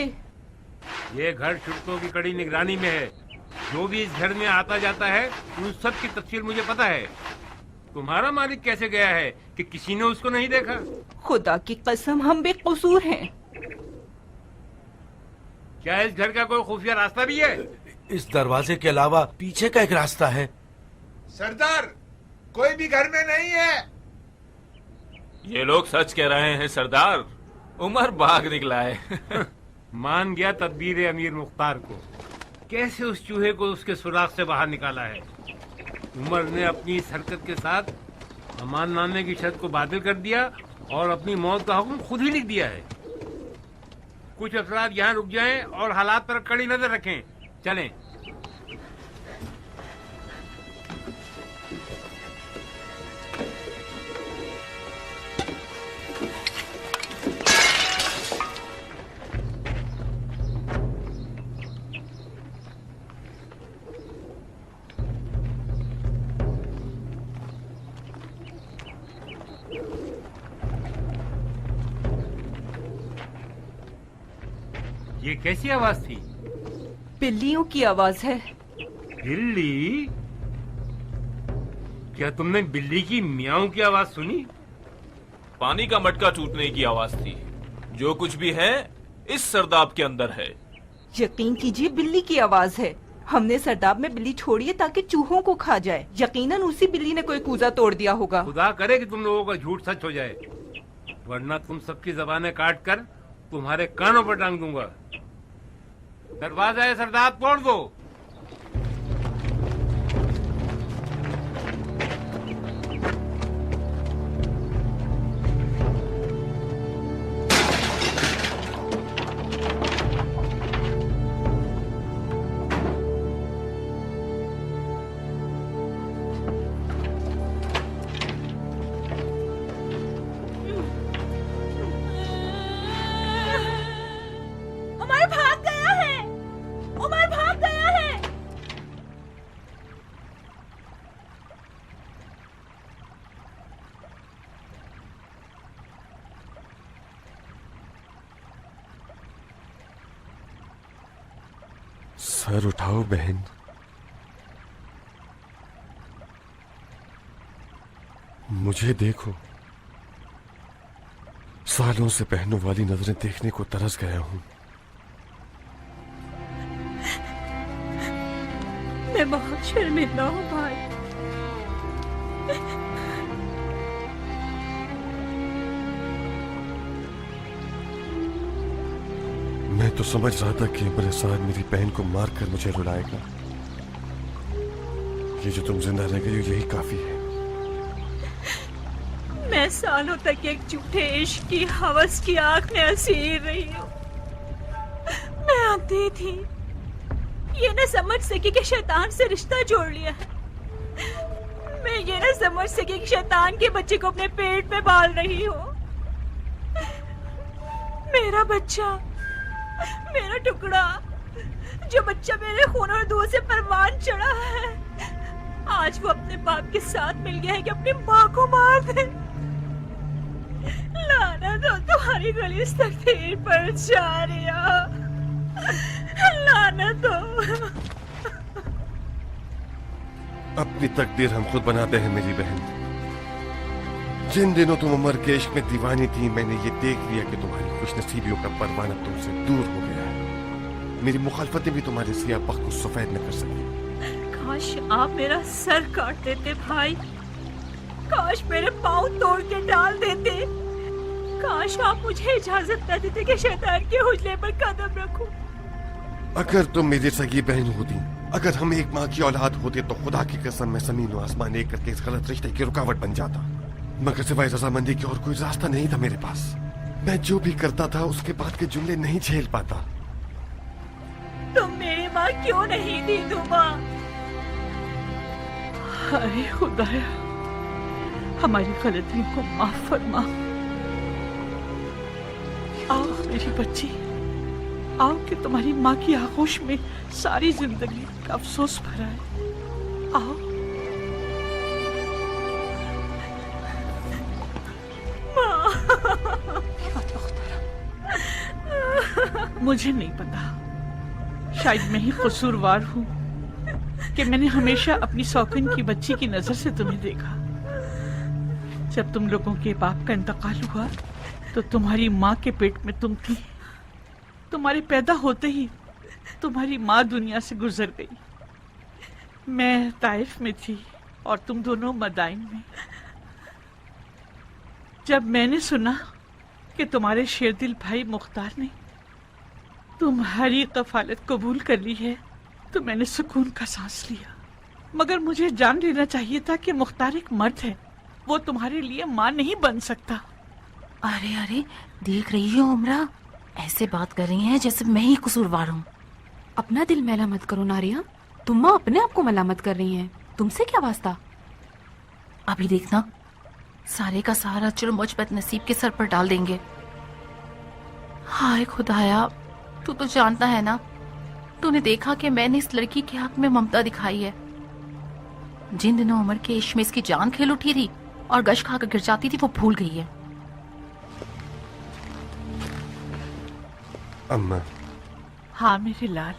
ये घर शुल्कों की कड़ी निगरानी में है। जो भी इस घर में आता जाता है उन सब की तफसील मुझे पता है। तुम्हारा मालिक कैसे गया है कि किसी ने उसको नहीं देखा? खुदा की कसम हम बेकसूर हैं। क्या इस घर का कोई खुफिया रास्ता भी है? इस दरवाजे के अलावा पीछे का एक रास्ता है। सरदार, कोई भी घर में नहीं है। ये लोग सच कह रहे हैं सरदार, उमर भाग निकला है। मान गया तदबीर अमीर मुख्तार को। कैसे उस चूहे को उसके सुराख से बाहर निकाला है। उमर ने अपनी इस हरकत के साथ अमान नामे की शर्त को बातिल कर दिया और अपनी मौत का हुक्म खुद ही लिख दिया है। कुछ अफराद यहाँ रुक जाएं और हालात पर कड़ी नजर रखें। चलें। ये कैसी आवाज थी? बिल्लियों की आवाज है। बिल्ली? क्या तुमने बिल्ली की मियाऊं की आवाज सुनी? पानी का मटका टूटने की आवाज थी। जो कुछ भी है इस सरदाब के अंदर है। यकीन कीजिए बिल्ली की आवाज है। हमने सरदाब में बिल्ली छोड़ी है ताकि चूहों को खा जाए। यकीनन उसी बिल्ली ने कोई कूजा तोड़ दिया होगा। खुदा करे कि तुम लोगों का झूठ सच हो जाए, वरना तुम सबकी जबानें काट कर तुम्हारे कानों पर टांग दूंगा। दरवाजा है सरदार, तोड़ दो। उमर भाग गया है। उमर भाग गया है। सर उठाओ बहन। मुझे देखो। सालों से बहनों वाली नजरें देखने को तरस गया हूं। मैं बहुत शर्मिंदा हूँ भाई। मैं तो समझ रहा था कि मेरे साथ मेरी बहन को मारकर मुझे रुलाएगा। ये जो तुम जिंदा रह गई हो यही काफी है। मैं सालों तक एक झूठे इश्क की हवस की आग में असीर रही हूँ। मैं अंधी थी, ये न समझ सकी कि शैतान से रिश्ता जोड़ लिया है। मैं ये न समझ सकी कि शैतान के बच्चे को अपने पेट में पाल रही हूँ। मेरा बच्चा, मेरा टुकड़ा, जो बच्चा मेरे खून और दूध से परवान चढ़ा है, आज वो अपने बाप के साथ मिल गया है कि अपनी माँ को मार दे। लानत हो तुम्हारी गलीस तकदीर पर जारिया, लानत हो। अपनी तकदीर हम खुद बनाते हैं मेरी बहन। जिन दिनों तुम उम्र के इश्क में दीवानी थी, मैंने ये देख लिया कि तुम्हारी खुशनसीबियों का परवाना तुमसे दूर हो गया है। मेरी मुखालफतें भी तुम्हारे सियाह बख्त को सफेद न कर सकी। काश आप मेरा सर काट देते भाई, काश मेरे पाँव तोड़ के डाल देते, काश आप मुझे इजाजत न देते कि शैतान के हुजले पर कदम रखूं। अगर तुम मेरी सगी बहन होती, अगर हम एक माँ की औलाद होते, तो खुदा की कसम मैं जमीन और आसमान एक करके इस गलत रिश्ते की रुकावट बन जाता। मगर सिवाय रजामंदी के और कोई रास्ता नहीं था मेरे पास। मैं जो भी करता था उसके बाद के जुमले नहीं झेल पाता। तुम मेरी माँ क्यों नहीं थी दुआ? हाय खुदाया, हमारी गलतियों को माफ फरमा। आओ मेरी बच्ची, आओ कि तुम्हारी माँ की आगोश में सारी जिंदगी का अफसोस भरा है। आओ। मुझे नहीं पता, शायद मैं ही कसूरवार हूँ कि मैंने हमेशा अपनी शौकीन की बच्ची की नजर से तुम्हें देखा। जब तुम लोगों के बाप का इंतकाल हुआ तो तुम्हारी माँ के पेट में तुम थी। तुम्हारे पैदा होते ही तुम्हारी माँ दुनिया से गुजर गई। मैं ताइफ में थी और तुम दोनों मदाइन में। जब मैंने सुना कि तुम्हारे शेरदिल भाई मुख्तार ने तुम्हारी कफालत कबूल कर ली है तो मैंने सुकून का सांस लिया। मगर मुझे जान लेना चाहिए था कि मुख्तार एक मर्द है, वो तुम्हारे लिए माँ नहीं बन सकता। अरे अरे, देख रही हो उमरा, ऐसे बात कर रही हैं जैसे मैं ही कसूरवार हूँ। अपना दिल मैला मत करो नारिया, तुम माँ अपने आप को मलामत कर रही हैं। तुमसे क्या वास्ता? अभी देखना, सारे का सारा जुर्म मुझ बदनसीब के सर पर डाल देंगे। हाय खुदाया, तू तो जानता है ना, तूने देखा कि मैंने इस लड़की के हक में ममता दिखाई है। जिन दिनों उमर के इश्क में इसकी जान खेल उठी थी और गश खाकर गिर जाती थी, वो भूल गई है। अम्मा। हाँ मेरे लाल।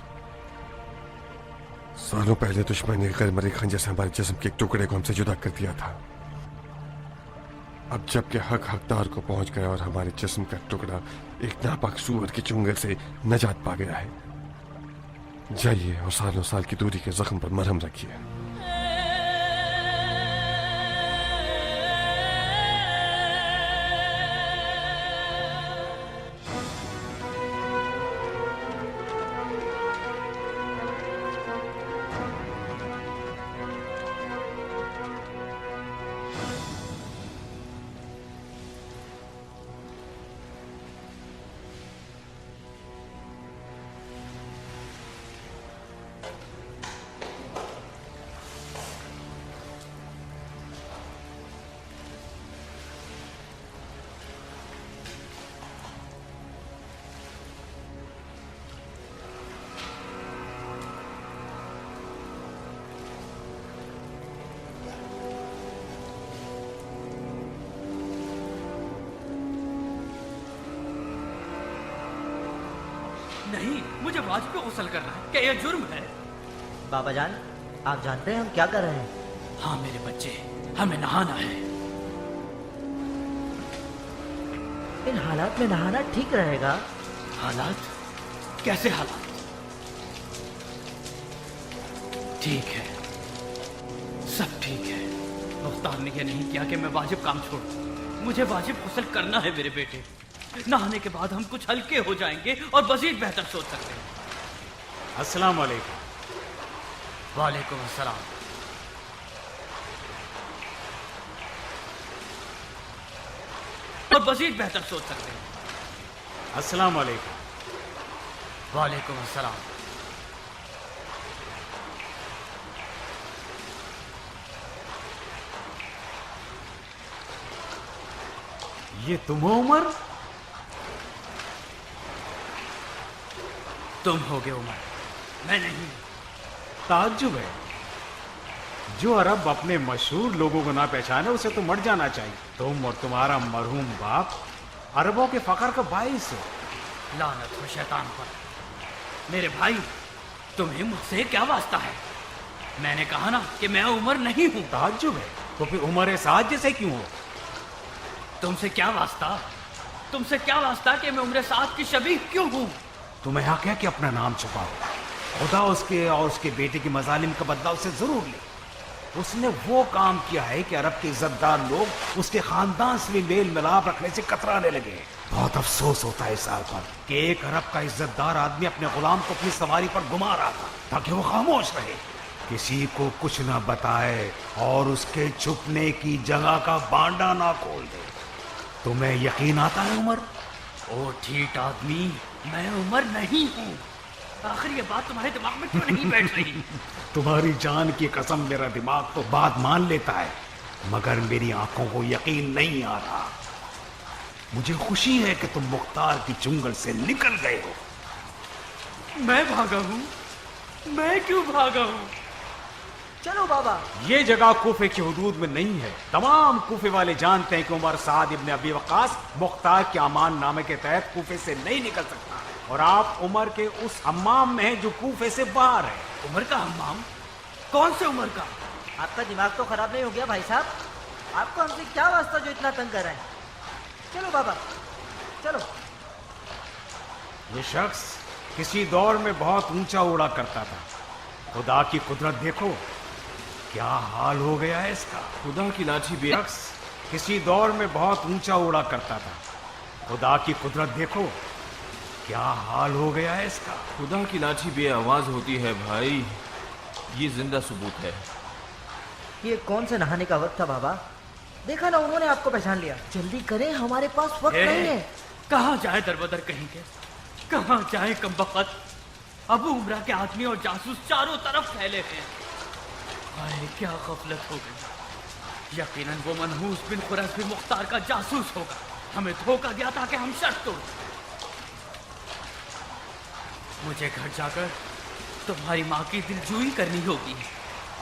सालों पहले दुश्मन ने गैर मरे खंजर से हमारे जिस्म के एक टुकड़े को हमसे जुदा कर दिया था। अब जबकि हक हकदार को पहुंच गया और हमारे जिस्म का टुकड़ा एक नापाक सूअर के चुंगल से नजात पा गया है, जाइए और सालों साल की दूरी के जख्म पर मरहम रखिए। नहीं, मुझे वाजिब पे गुस्ल करना है। क्या यह जुर्म है? बाबा जान, आप जानते हैं हम क्या कर रहे हैं? हाँ मेरे बच्चे, हमें नहाना है। इन हालात में नहाना ठीक रहेगा? हालात? कैसे हालात? ठीक है, सब ठीक है। मुख्तार ने यह नहीं किया कि मैं वाजिब काम छोड़ूं। मुझे वाजिब गुस्ल करना है मेरे बेटे। नहाने के बाद हम कुछ हल्के हो जाएंगे और मजीद बेहतर सोच सकते हैं। अस्सलाम वालेकुम। वालेकुम अस्सलाम। और मजीद बेहतर सोच सकते हैं। अस्सलाम वालेकुम। वालेकुम अस्सलाम। ये तुम हो उमर? तुम होगे उमर, मैं नहीं। ताज्जुब है, जो अरब अपने मशहूर लोगों को ना पहचाने उसे तो मर जाना चाहिए। तुम और तुम्हारा मरहूम बाप अरबों के फकर का बाइस हो। लानत हो शैतान पर। मेरे भाई, तुम्हें मुझसे क्या वास्ता है? मैंने कहा ना कि मैं उमर नहीं हूं। ताज्जुब है, तो फिर उमर साद जैसे क्यों हो? तुमसे क्या वास्ता? तुमसे क्या वास्ता कि मैं उम्र साद की शबीह क्यों हूं? तुम्हें हक है कि अपना नाम छुपाओ। खुदा उसके और उसके बेटे की मजालिम का बदला उससे जरूर ले। उसने वो काम किया है कि अरब के इज्जतदार लोग उसके खानदान से भी मेल मिलाप रखने से कतराने लगे। बहुत अफसोस होता है इस हाल पर कि एक अरब का इज्जतदार आदमी अपने गुलाम को अपनी सवारी पर घुमा रहा था ताकि वो खामोश रहे, किसी को कुछ ना बताए और उसके छुपने की जगह का बांडा ना खोल दे। तुम्हें यकीन आता है उमर? ओ ठीक आदमी, मैं उमर नहीं हूं। आखिर ये बात तुम्हारे दिमाग में क्यों नहीं बैठ रही? तुम्हारी जान की कसम मेरा दिमाग तो बात मान लेता है, मगर मेरी आंखों को यकीन नहीं आ रहा। मुझे खुशी है कि तुम मुख्तार की चुंगल से निकल गए हो। मैं भागा हूं? मैं क्यों भागा हूं? चलो बाबा। ये जगह कूफे की हदूद में नहीं है। तमाम कूफे वाले जानते हैं कि उमर साद इब्न अबी वक्कास मुख्तार के अमान नामे के तहत कूफे से नहीं निकल सकता, और आप उमर के उस हम्माम में हैं जो कूफे से बाहर है। उमर का हम्माम? कौन से उमर का? आपका दिमाग तो खराब नहीं हो गया भाई साहब? आपको हमसे क्या वास्ता जो इतना तंग कर रहे हैं? चलो बाबा, चलो। ये शख्स किसी दौर में बहुत ऊंचा उड़ा करता था। खुदा की कुदरत देखो क्या हाल हो गया है इसका। खुदा की लाठी भी शख्स किसी दौर में बहुत ऊंचा उड़ा करता था। खुदा की कुदरत देखो क्या हाल हो गया है इसका। खुदा की लाठी भी आवाज होती है भाई, ये जिंदा सबूत है। ये कौन से नहाने का वक्त था बाबा? देखा ना, उन्होंने आपको पहचान लिया। जल्दी करें, हमारे पास वक्त नहीं है। कहाँ जाए दरबदर कहीं के? कहाँ जाए कमबख्त? अबू उमरा के आदमी और जासूस चारों तरफ फैले हैं। हाय क्या गफलत हो गई। यकीनन वो मनहूस बिन खुरस भी मुख्तार का जासूस होगा। हमें धोखा दिया था कि हम शर्त तोड़। मुझे घर जाकर तुम्हारी माँ की दिलजोई करनी होगी।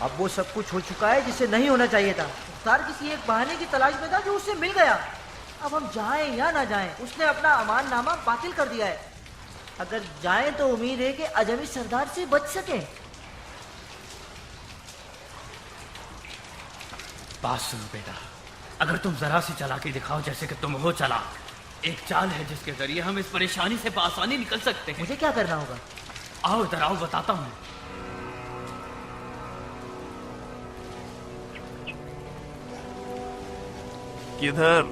अब वो सब कुछ हो चुका है जिसे नहीं होना चाहिए था। मुख्तार किसी एक बहाने की तलाश में था जो उससे मिल गया। अब हम जाएं या ना जाएं, उसने अपना अमान नामा बातिल कर दिया है। अगर जाएं तो उम्मीद है कि अजमी सरदार से बच सके। बात सुनो बेटा, अगर तुम जरा सी चालाकी दिखाओ जैसे कि तुम हो चालाक, एक चाल है जिसके जरिए हम इस परेशानी से बआसानी निकल सकते हैं। मुझे क्या करना होगा? आओ इधर आओ, बताता हूँ। किधर?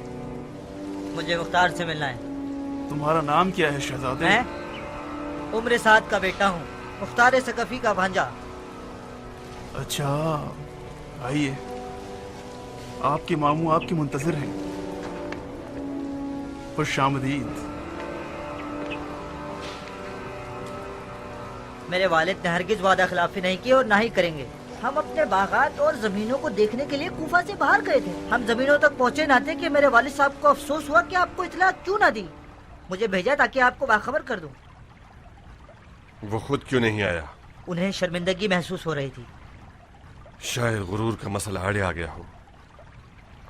मुझे मुख्तार से मिलना है। तुम्हारा नाम क्या है शहजादे? मैं उम्र साद का बेटा हूँ, मुख्तार सकफी का भांजा। अच्छा, आइए, आपके मामू आपकी मुंतजिर हैं। खुशामदीद। मेरे वालिद ने हरगिज वादा खिलाफी नहीं की और ना ही करेंगे। हम अपने बागात और जमीनों को देखने के लिए कूफा से बाहर गए थे। हम जमीनों तक पहुँचे ना थे कि मेरे वालिद साहब को अफसोस हुआ कि आपको इतला क्यों ना दी। मुझे भेजा ताकि आपको बाखबर कर दूं। वो खुद क्यों नहीं आया? उन्हें शर्मिंदगी महसूस हो रही थी। शायद गुरूर का मसला आड़े आ गया हो।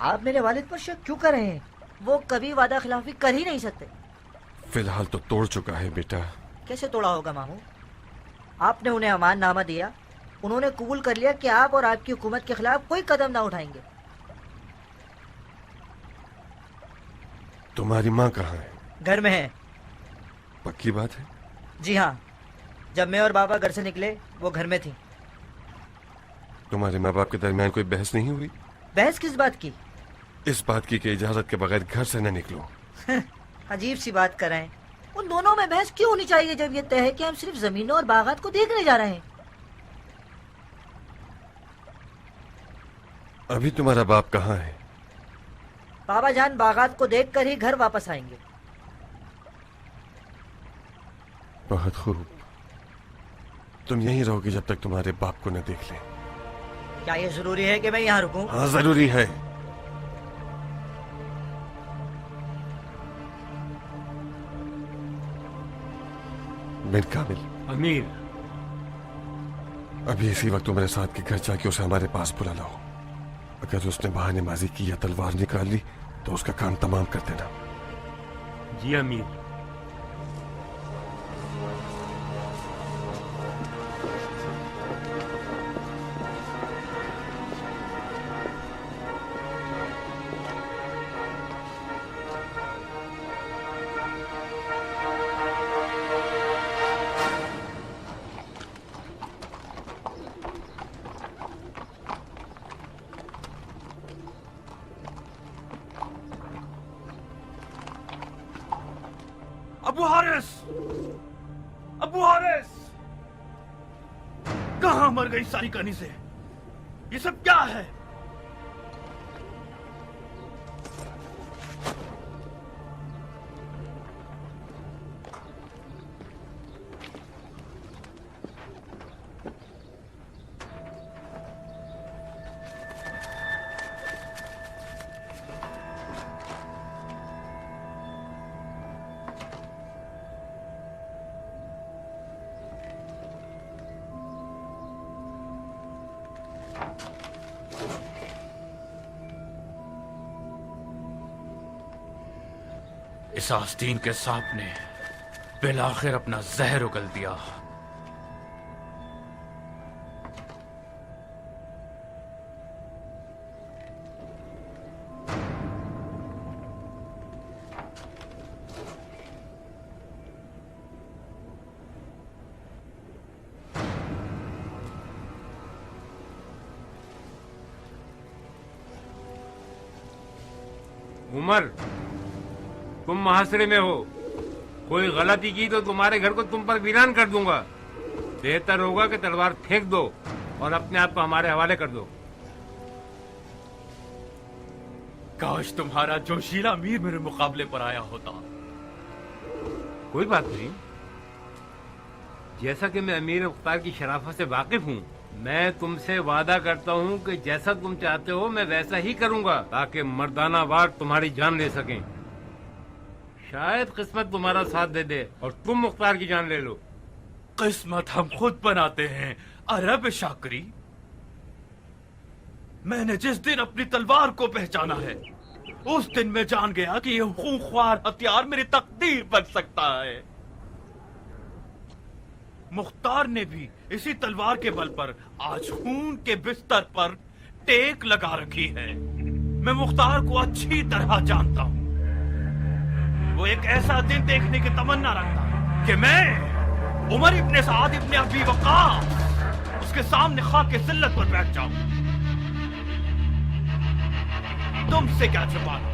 आप मेरे वालिद पर शक क्यों कर रहे हैं? वो कभी वादा खिलाफी कर ही नहीं सकते। फिलहाल तो तोड़ चुका है बेटा। कैसे तोड़ा होगा मामू? आपने उन्हें अमान नामा दिया, उन्होंने कबूल कर लिया कि आप और आपकी हुकूमत के खिलाफ कोई कदम ना उठाएंगे। तुम्हारी माँ कहाँ है? घर में है। पक्की बात है? जी हाँ, जब मैं और बाबा घर से निकले वो घर में थी। तुम्हारे माँ बाप के दरमियान कोई बहस नहीं हुई? बहस किस बात की? इस बात की कि इजाजत के बगैर घर से न निकलो। अजीब सी बात कर रहे हैं। उन दोनों में बहस क्यों होनी चाहिए जब ये तय है कि हम सिर्फ जमीनों और बागात को देखने जा रहे हैं। अभी तुम्हारा बाप कहाँ है? बाबा जान बागात को देखकर ही घर वापस आएंगे। बहुत खूब, तुम यहीं रहोगे जब तक तुम्हारे बाप को न देख ले। क्या ये जरूरी है कि मैं यहाँ रुकूं? हाँ, जरूरी है। बिन काबिल, अमीर, अभी इसी वक्त तुम्हारे साथ के घर जाके उसे हमारे पास बुला लाओ। अगर उसने बहानेबाजी की या तलवार निकाल ली तो उसका काम तमाम कर देना। जी अमीर। अबू हारिस! अबू हारिस! कहां मर गई सारी कहानी से? ये सब क्या है? इस आस्तीन के सांप ने बिलाखिर अपना जहर उगल दिया। उमर, तुम महासरे में हो। कोई गलती की तो तुम्हारे घर को तुम पर वीरान कर दूंगा। बेहतर होगा कि तलवार फेंक दो और अपने आप को हमारे हवाले कर दो। काश तुम्हारा जोशीला अमीर मेरे मुकाबले पर आया होता। कोई बात नहीं, जैसा कि मैं अमीर मुख्तार की शराफत से वाकिफ हूँ, मैं तुमसे वादा करता हूँ कि जैसा तुम चाहते हो मैं वैसा ही करूंगा, ताकि मर्दाना वार तुम्हारी जान ले सकें। शायद किस्मत तुम्हारा साथ दे दे और तुम मुख्तार की जान ले लो। किस्मत हम खुद बनाते हैं अरब शाकरी। मैंने जिस दिन अपनी तलवार को पहचाना है, उस दिन मैं जान गया कि यह खूंखार हथियार मेरी तकदीर बन सकता है। मुख्तार ने भी इसी तलवार के बल पर आज खून के बिस्तर पर टेक लगा रखी है। मैं मुख्तार को अच्छी तरह जानता हूं। वो एक ऐसा दिन देखने की तमन्ना रखता कि मैं उमर इब्ने साद इब्ने अबी वक्कास उसके सामने खाक के जिल्लत पर बैठ जाऊं। तुमसे क्या छुपाना,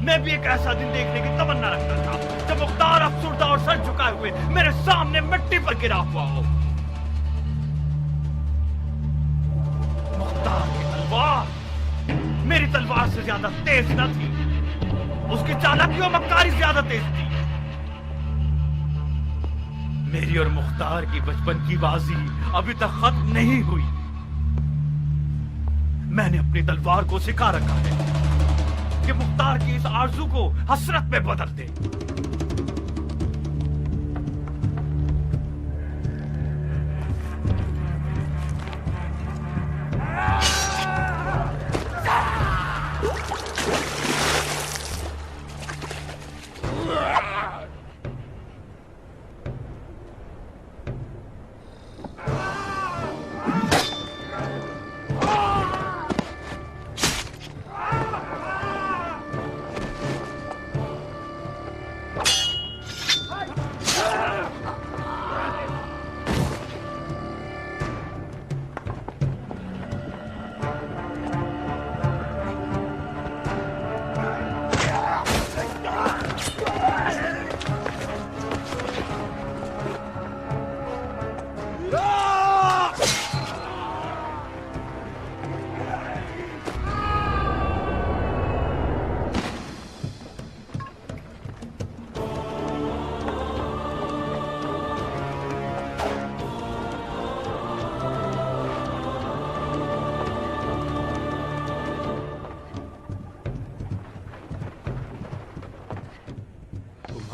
मैं भी एक ऐसा दिन देखने की तमन्ना रखता था जब मुख्तार अफसुर्दा और सर झुकाए हुए मेरे सामने मिट्टी पर गिरा हुआ हो। मुख्तार की तलवार मेरी तलवार से ज्यादा तेज न थी, उसकी चालाकी और मक्कारी ज्यादा तेज थी। मेरी और मुख्तार की बचपन की बाजी अभी तक खत्म नहीं हुई। मैंने अपनी तलवार को सिखा रखा है कि मुख्तार की इस आरज़ू को हसरत में बदल दे।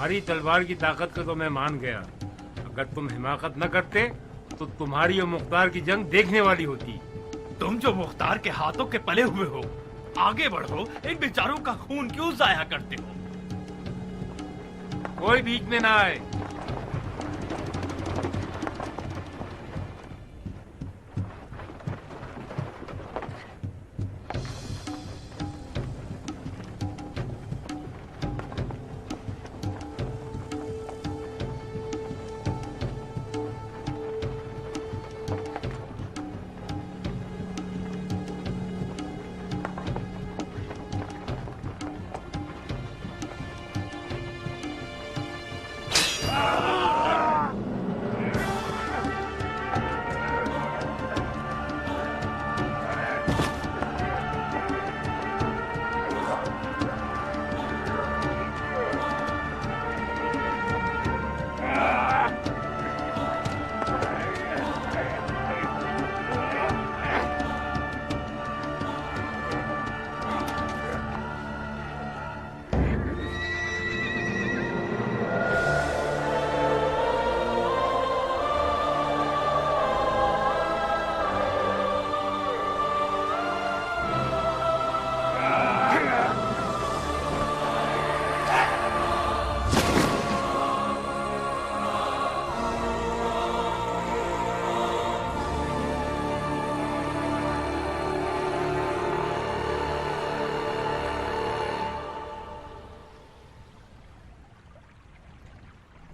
तुम्हारी तलवार की ताकत को तो मैं मान गया। अगर तुम हिमाकत न करते तो तुम्हारी और मुख्तार की जंग देखने वाली होती। तुम जो मुख्तार के हाथों के पले हुए हो, आगे बढ़ो, इन बेचारों का खून क्यों जाया करते हो? कोई बीच में ना आए।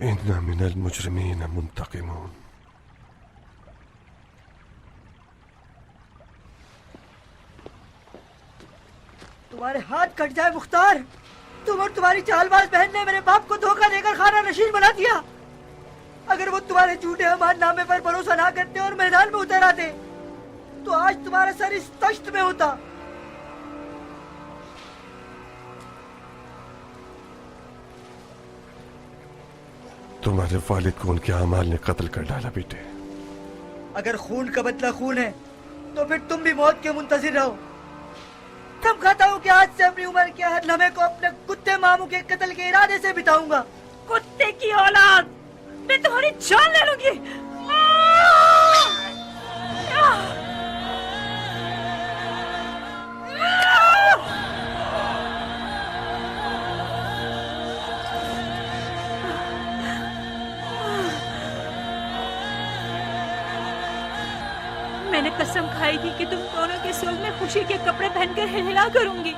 इन्ना मिनल मुजरिमीन मुंतकिमून। तुम्हारे हाथ कट जाए मुख्तार। तुम और तुम्हारी चालबाज बहन ने मेरे बाप को धोखा देकर खाना नशीन बना दिया। अगर वो तुम्हारे झूठे अमाननामे पर भरोसा ना करते और मैदान में उतर आते तो आज तुम्हारा सर इस तश्त में होता। तुम्हारे वालिद को उनके अमाल ने कत्ल कर डाला बेटे। अगर खून का बदला खून है तो फिर तुम भी मौत के मुंतजिर रहो। तब खाता हूँ कि आज से अपनी उम्र के हर लम्हे को अपने कुत्ते मामू के कत्ल के इरादे से बिताऊंगा। कुत्ते की औलाद, मैं तुम्हारी जान ले लूंगी। मैंने कसम खाई थी कि तुम दोनों के सुल में खुशी के कपड़े पहनकर हिला करूंगी।